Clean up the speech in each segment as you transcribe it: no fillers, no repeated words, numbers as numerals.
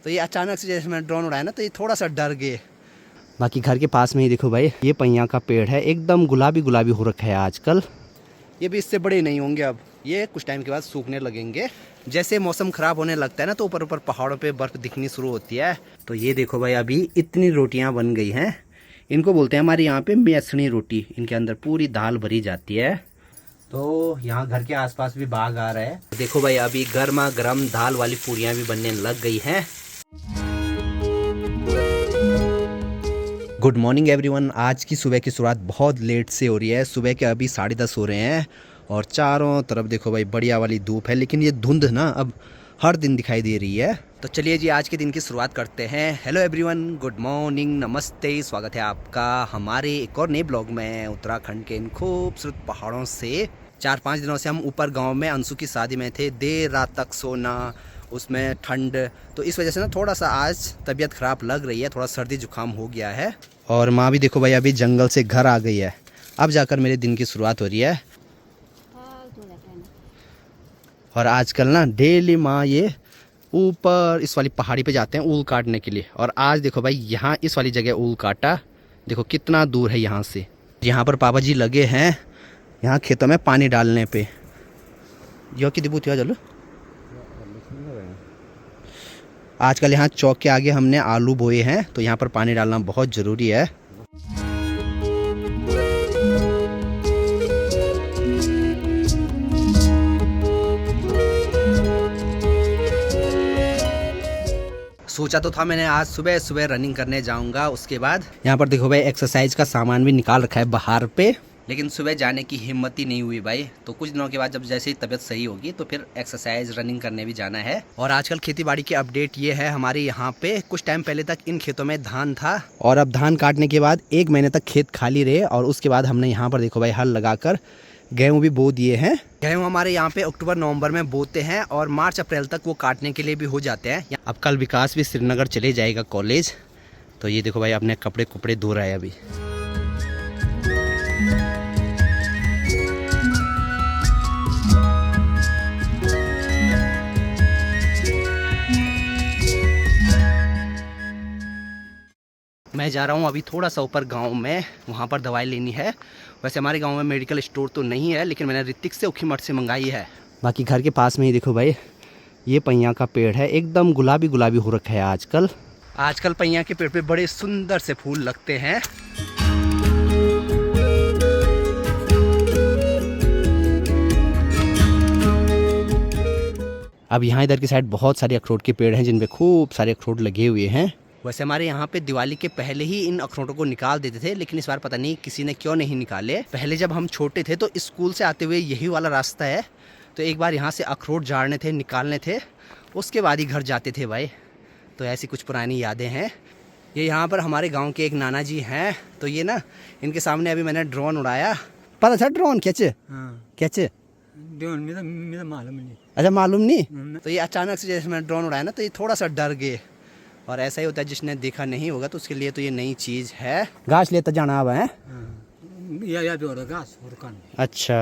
तो ये अचानक से जैसे मैंने ड्रोन उड़ाया ना तो ये थोड़ा सा डर गए। बाकी घर के पास में ही देखो भाई, ये पैया का पेड़ है, एकदम गुलाबी गुलाबी हो रखा है आजकल। ये भी इससे बड़े नहीं होंगे, अब ये कुछ टाइम के बाद सूखने लगेंगे। जैसे मौसम ख़राब होने लगता है ना तो ऊपर ऊपर पहाड़ों पे बर्फ़ दिखनी शुरू होती है। तो ये देखो भाई, अभी इतनी रोटियां बन गई हैं। इनको बोलते हैं हमारे यहाँ पे मैसनी रोटी। इनके अंदर पूरी दाल भरी जाती है। तो यहाँ घर के आसपास भी बाग आ रहा है। देखो भाई, अभी गर्मा गर्म दाल वाली पूरियाँ भी बनने लग गई हैं। Good morning everyone. आज की सुबह की शुरुआत बहुत लेट से हो रही है। सुबह के अभी 10:30 हो रहे हैं और चारों तरफ देखो भाई बढ़िया वाली धूप है, लेकिन ये धुंध ना अब हर दिन दिखाई दे रही है। तो चलिए जी, आज के दिन की शुरुआत करते हैं। हेलो एवरीवन, गुड मॉर्निंग, नमस्ते, स्वागत है आपका हमारे एक और नए ब्लॉग में उत्तराखंड के इन खूबसूरत पहाड़ों से। 4-5 दिनों से हम ऊपर गाँव में अंशु की शादी में थे। देर रात तक सोना, उसमें ठंड, तो इस वजह से ना थोड़ा सा आज तबीयत ख़राब लग रही है, थोड़ा सर्दी जुकाम हो गया है। और माँ भी देखो भाई अभी जंगल से घर आ गई है। अब जाकर मेरे दिन की शुरुआत हो रही है। और आजकल ना डेली माँ ये ऊपर इस वाली पहाड़ी पे जाते हैं ऊल काटने के लिए। और आज देखो भाई यहाँ इस वाली जगह ऊल काटा, देखो कितना दूर है यहाँ से। यहाँ पर पापा जी लगे हैं यहाँ खेतों में पानी डालने पे। यो की दिबूत चलो। आजकल यहाँ चौक के आगे हमने आलू बोए हैं, तो यहाँ पर पानी डालना बहुत ज़रूरी है। सोचा तो था मैंने आज सुबह सुबह रनिंग करने जाऊंगा। उसके बाद यहाँ पर देखो भाई एक्सरसाइज का सामान भी निकाल रखा है बाहर पे, लेकिन सुबह जाने की हिम्मत ही नहीं हुई भाई। तो कुछ दिनों के बाद जब जैसे ही तबीयत सही होगी तो फिर एक्सरसाइज रनिंग करने भी जाना है। और आजकल खेतीबाड़ी की अपडेट ये है हमारे यहाँ पे, कुछ टाइम पहले तक इन खेतों में धान था और अब धान काटने के बाद 1 महीने तक खेत खाली रहे। और उसके बाद हमने यहाँ पर देखो भाई हल लगाकर गेहूँ भी बो दिए हैं। गेहूँ हमारे यहाँ पे अक्टूबर नवंबर में बोते हैं और मार्च अप्रैल तक वो काटने के लिए भी हो जाते हैं। अब कल विकास भी श्रीनगर चले जाएगा कॉलेज। तो ये देखो भाई अपने कपड़े कुपड़े धो रहा है अभी। मैं जा रहा हूँ अभी थोड़ा सा ऊपर गांव में, वहाँ पर दवाई लेनी है। वैसे हमारे गांव में मेडिकल स्टोर तो नहीं है, लेकिन मैंने ऋतिक से उखीमठ से मंगाई है। बाकी घर के पास में ही देखो भाई ये पैया का पेड़ है, एकदम गुलाबी गुलाबी हो रखा है आजकल। आजकल पैया के पेड़ पे बड़े सुंदर से फूल लगते हैं। अब यहाँ इधर की साइड बहुत सारे अखरोट के पेड़ हैं जिन पे खूब सारे अखरोट लगे हुए हैं। वैसे हमारे यहाँ पे दिवाली के पहले ही इन अखरोटों को निकाल देते थे, लेकिन इस बार पता नहीं किसी ने क्यों नहीं निकाले। पहले जब हम छोटे थे तो स्कूल से आते हुए यही वाला रास्ता है, तो एक बार यहाँ से अखरोट झाड़ने थे, निकालने थे, उसके बाद ही घर जाते थे भाई। तो ऐसी कुछ पुरानी यादें हैं। ये यहाँ पर हमारे गाँव के एक नाना जी हैं, तो ये ना इनके सामने अभी मैंने ड्रोन उड़ाया। पता था ड्रोन कैसे कैसे? मालूम नहीं। अच्छा मालूम नहीं। तो ये अचानक से जैसे मैंने ड्रोन उड़ाया ना तो ये थोड़ा सा डर गए। और ऐसा ही होता है, जिसने देखा नहीं होगा तो उसके लिए तो ये नई चीज़ है। घास लेता जाना अब है। अच्छा,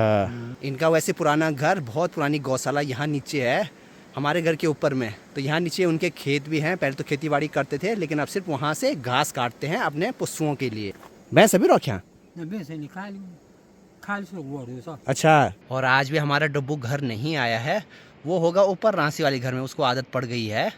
इनका वैसे पुराना घर, बहुत पुरानी गौशाला यहाँ नीचे है हमारे घर के ऊपर में। तो यहाँ नीचे उनके खेत भी हैं। पहले तो खेती बाड़ी करते थे, लेकिन अब सिर्फ वहाँ से घास काटते हैं अपने पशुओं के लिए। भैंस अभी रखा। अच्छा, और आज भी हमारा डब्बू घर नहीं आया है, वो होगा ऊपर रांसी वाले घर में, उसको आदत पड़ गई है।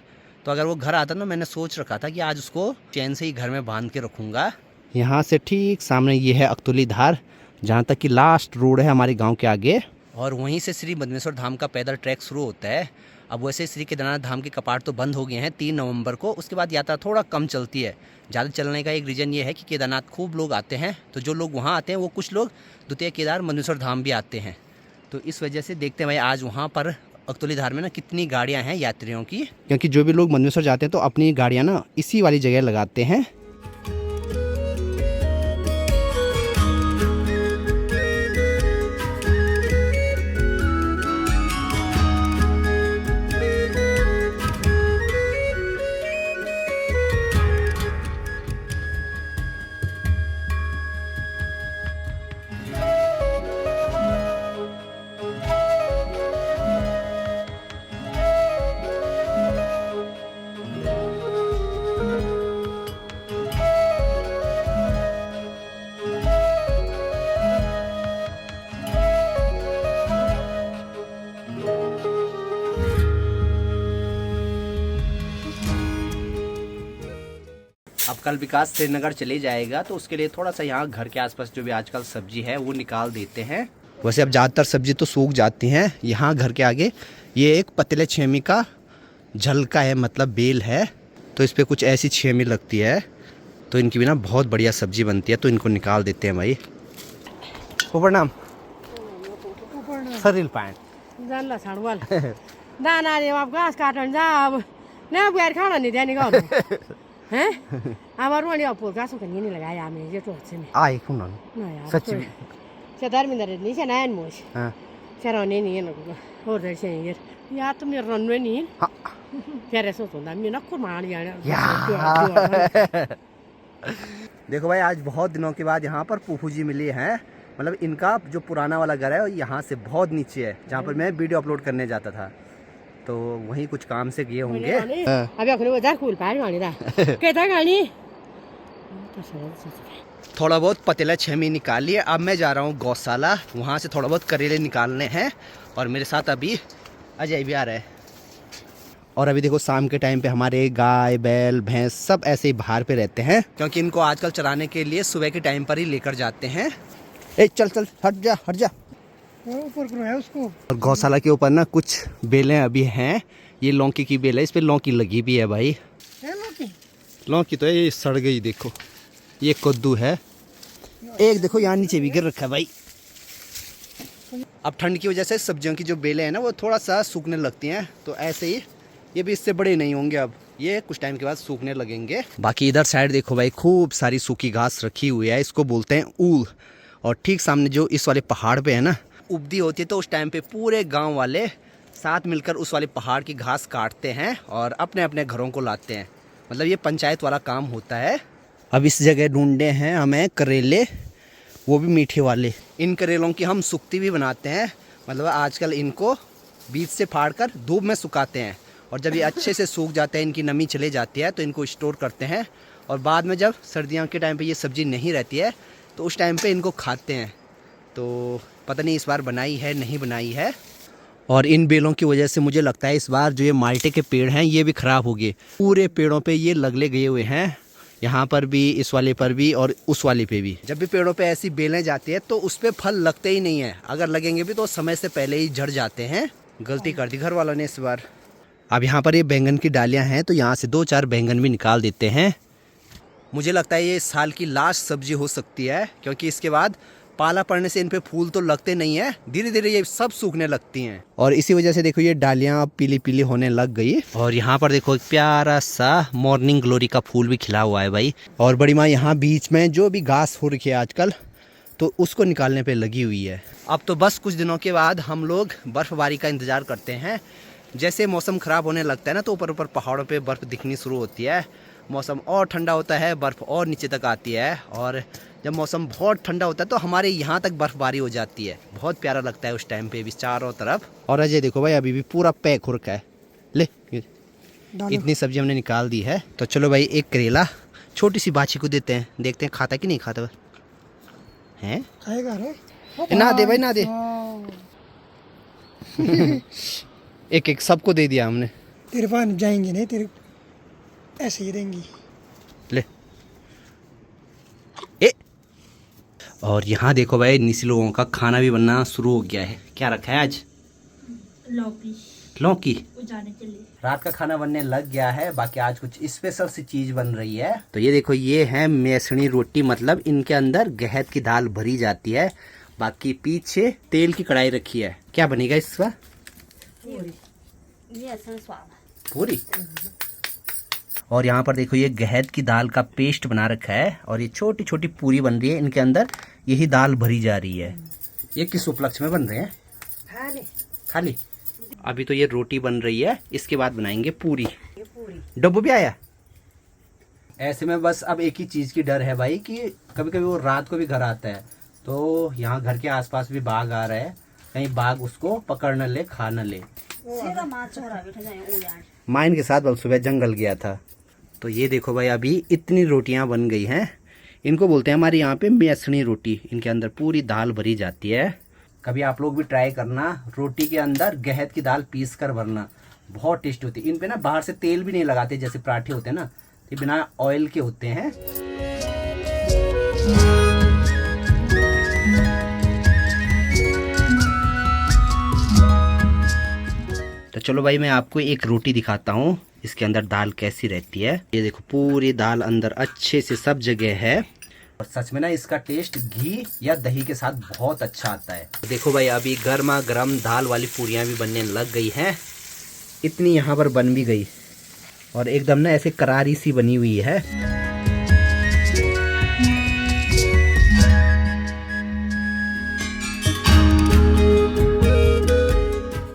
तो अगर वो घर आता ना, मैंने सोच रखा था कि आज उसको चैन से ही घर में बांध के रखूँगा। यहाँ से ठीक सामने ये है अक्तुली धार, जहाँ तक कि लास्ट रोड है हमारे गांव के आगे। और वहीं से श्री बद्मेश्वर धाम का पैदल ट्रैक शुरू होता है। अब वैसे श्री केदारनाथ धाम के कपाट तो बंद हो गए हैं 3 नवंबर को। उसके बाद यात्रा थोड़ा कम चलती है। ज़्यादा चलने का एक रीज़न ये है कि केदारनाथ खूब लोग आते हैं, तो जो लोग वहाँ आते हैं वो कुछ लोग द्वितीय केदार बद्मेश्वर धाम भी आते हैं। तो इस वजह से देखते हैं भाई आज वहाँ पर अक्तुली धार में ना कितनी गाड़ियां हैं यात्रियों की, क्योंकि जो भी लोग बद्मेश्वर जाते हैं तो अपनी गाड़ियां ना इसी वाली जगह लगाते हैं। अब कल विकास श्रीनगर चले जाएगा तो उसके लिए थोड़ा सा यहाँ घर के आसपास जो भी आजकल सब्जी है वो निकाल देते हैं। वैसे अब ज़्यादातर सब्जी तो सूख जाती हैं। यहाँ घर के आगे ये एक पतले छेमी का झलका है, मतलब बेल है, तो इस पर कुछ ऐसी छेमी लगती है, तो इनकी भी ना बहुत बढ़िया सब्जी बनती है, तो इनको निकाल देते हैं भाई। प्रणाम सरिल पाएँ जानला छाड़वाल दाना रे अब घास काटन जा अब ना बैठ खाना नहीं देने का हैं अब रोनी अब घास को नहीं लगाया हमें ये तो अच्छे में आए क्यों ना यार सच में से धर्मेंद्र नहीं से नयन मोश हाँ चराने नहीं है ना और दर से यार तुम ये रन में नहीं हाँ क्या रे सोचो ना मैं ना को मार यार देखो भाई आज बहुत दिनों के बाद यहाँ पर फूफू जी मिली हैं। मतलब इनका जो पुराना वाला घर है यहाँ से बहुत नीचे है, जहाँ पर मैं वीडियो अपलोड करने जाता था, तो वहीं कुछ काम से गए होंगे। अबे अपने वो जा कूल पार गाड़ी दा कहता गाड़ी थोड़ा बहुत पतीला छेमी निकाल लिए। अब मैं जा रहा हूँ गौशाला, वहाँ से थोड़ा बहुत करेले निकालने हैं, और मेरे साथ अभी अजय भी आ रहा है। और अभी देखो शाम के टाइम पे हमारे गाय बैल भैंस सब ऐसे ही बाहर पे रहते हैं, क्योंकि इनको आजकल चराने के लिए सुबह के टाइम पर ही लेकर जाते हैं। ए चल चल हट जा हट जा, ऊपर करो है उसको। और गौशाला के ऊपर ना कुछ बेलें अभी हैं, ये लौकी की बेल है, इस पे लौकी लगी भी है भाई। लौकी तो ये सड़ गई, देखो ये कद्दू है, एक देखो यहाँ नीचे भी गिर रखा है भाई। अब ठंड की वजह से सब्जियों की जो बेलें हैं ना वो थोड़ा सा सूखने लगती हैं, तो ऐसे ही ये भी इससे बड़े नहीं होंगे, अब ये कुछ टाइम के बाद सूखने लगेंगे। बाकी इधर साइड देखो भाई खूब सारी सूखी घास रखी हुई है, इसको बोलते हैं ऊल। और ठीक सामने जो इस वाले पहाड़ पे है ना उपदी होती है, तो उस टाइम पे पूरे गांव वाले साथ मिलकर उस वाले पहाड़ की घास काटते हैं और अपने अपने घरों को लाते हैं। मतलब ये पंचायत वाला काम होता है। अब इस जगह ढूंढे हैं हमें करेले, वो भी मीठे वाले। इन करेलों की हम सुक्ती भी बनाते हैं, मतलब आजकल इनको बीज से फाड़ कर धूप में सुखाते हैं, और जब ये अच्छे से सूख जाते हैं, इनकी नमी चले जाती है, तो इनको स्टोर करते हैं, और बाद में जब सर्दियों के टाइम पे ये सब्ज़ी नहीं रहती है तो उस टाइम पे इनको खाते हैं। तो पता नहीं इस बार बनाई है नहीं बनाई है। और इन बेलों की वजह से मुझे लगता है इस बार जो ये माल्टे के पेड़ हैं ये भी ख़राब हो गए। पूरे पेड़ों पे ये लगले गए हुए हैं, यहाँ पर भी, इस वाले पर भी और उस वाले पे भी। जब भी पेड़ों पे ऐसी बेलें जाती है तो उस पर फल लगते ही नहीं है, अगर लगेंगे भी तो समय से पहले ही झड़ जाते हैं। गलती कर दी घर वालों ने इस बार। अब यहाँ पर ये बैंगन की डालियाँ हैं, तो यहाँ से 2-4 बैंगन भी निकाल देते हैं। मुझे लगता है ये इस साल की लास्ट सब्जी हो सकती है, क्योंकि इसके बाद पाला पड़ने से इन पे फूल तो लगते नहीं है, धीरे धीरे ये सब सूखने लगती हैं, और इसी वजह से देखो ये डालियाँ पीली पीली होने लग गई। और यहाँ पर देखो एक प्यारा सा मॉर्निंग ग्लोरी का फूल भी खिला हुआ है भाई। और बड़ी माँ यहाँ बीच में जो भी घास हो रखी है आजकल, तो उसको निकालने पे लगी हुई है। अब तो बस कुछ दिनों के बाद हम लोग बर्फबारी का इंतज़ार करते हैं। जैसे मौसम ख़राब होने लगता है ना, तो ऊपर ऊपर पहाड़ों पे बर्फ़ दिखनी शुरू होती है, मौसम और ठंडा होता है, बर्फ़ और नीचे तक आती है, और जब मौसम बहुत ठंडा होता है तो हमारे यहाँ तक बर्फबारी हो जाती है। बहुत प्यारा लगता है उस टाइम पे भी चारों तरफ। और अजय देखो भाई अभी भी पूरा पैक हो रखा है। ले इतनी सब्जी हमने निकाल दी है, तो चलो भाई एक करेला छोटी सी बाछी को देते हैं, देखते हैं खाता कि नहीं खाता है। खाएगा रे ना दे भाई ना दे एक एक सबको दे दिया हमने। तेरे पास जाएंगे नहीं, तेरे ऐसे ही रहेंगी। ले ए और यहाँ देखो भाई निसी लोगों का खाना भी बनना शुरू हो गया है। क्या रखा है आज? लौकी लौकी। उजाने के लिए रात का खाना बनने लग गया है, बाकी आज कुछ स्पेशल सी चीज बन रही है। तो ये देखो ये है मेसनी रोटी, मतलब इनके अंदर गहत की दाल भरी जाती है। बाकी पीछे तेल की कढ़ाई रखी है। क्या बनेगा इस बार? पूरी। और यहाँ पर देखो ये गहत की दाल का पेस्ट बना रखा है, और ये छोटी छोटी पूरी बन रही है, इनके अंदर यही दाल भरी जा रही है। ये किस उपलक्ष्य में बन रहे हैं? खाली। अभी तो ये रोटी बन रही है, इसके बाद बनाएंगे पूरी। डब्बू भी आया। ऐसे में बस अब एक ही चीज की डर है भाई कि कभी कभी वो रात को भी घर आता है, तो यहाँ घर के आसपास भी बाघ आ रहा है, कहीं बाघ उसको पकड़ न ले, खा न ले। माइन के साथ बल सुबह जंगल गया था। तो ये देखो भाई अभी इतनी रोटियां बन गई हैं, इनको बोलते हैं हमारे यहाँ पे मेसनी रोटी। इनके अंदर पूरी दाल भरी जाती है। कभी आप लोग भी ट्राई करना, रोटी के अंदर गहत की दाल पीस कर भरना, बहुत टेस्टी होती है। इन पे ना बाहर से तेल भी नहीं लगाते, जैसे पराठे होते हैं ना, ये बिना ऑयल के होते हैं। तो चलो भाई मैं आपको एक रोटी दिखाता हूँ इसके अंदर दाल कैसी रहती है। ये देखो पूरी दाल अंदर अच्छे से सब जगह है और सच में ना इसका टेस्ट घी या दही के साथ बहुत अच्छा आता है। देखो भाई अभी गर्मा गर्म दाल वाली पूरियां भी बनने लग गई हैं। इतनी यहाँ पर बन भी गई और एकदम ना ऐसे करारी सी बनी हुई है।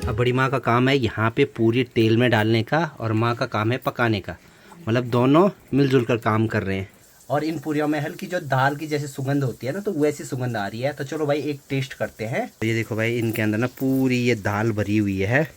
अब बड़ी माँ का काम है यहाँ पे पूरी तेल में डालने का और माँ का काम है पकाने का, मतलब दोनों मिलजुल कर काम कर रहे हैं। और इन पूरियों में हल्की जो दाल की जैसे सुगंध होती है ना, तो वैसी सुगंध आ रही है। तो चलो भाई एक टेस्ट करते हैं। ये देखो भाई इनके अंदर ना पूरी ये दाल भरी हुई है,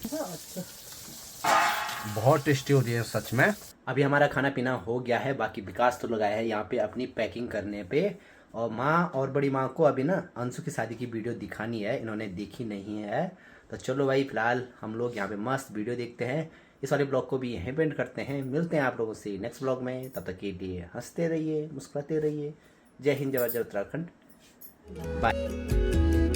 बहुत टेस्टी हो रही है सच में। अभी हमारा खाना पीना हो गया है, बाकी विकास तो लगाया है यहाँ पे अपनी पैकिंग करने पे। और माँ और बड़ी माँ को अभी ना अंशु की शादी की वीडियो दिखानी है, इन्होंने देखी नहीं है। तो चलो भाई फिलहाल हम लोग यहाँ पे मस्त वीडियो देखते हैं। इस वाले ब्लॉग को भी यहीं पे एंड करते हैं। मिलते हैं आप लोगों से नेक्स्ट ब्लॉग में, तब तक के लिए हंसते रहिए, मुस्कुराते रहिए। जय हिंद, जय उत्तराखंड, बाय।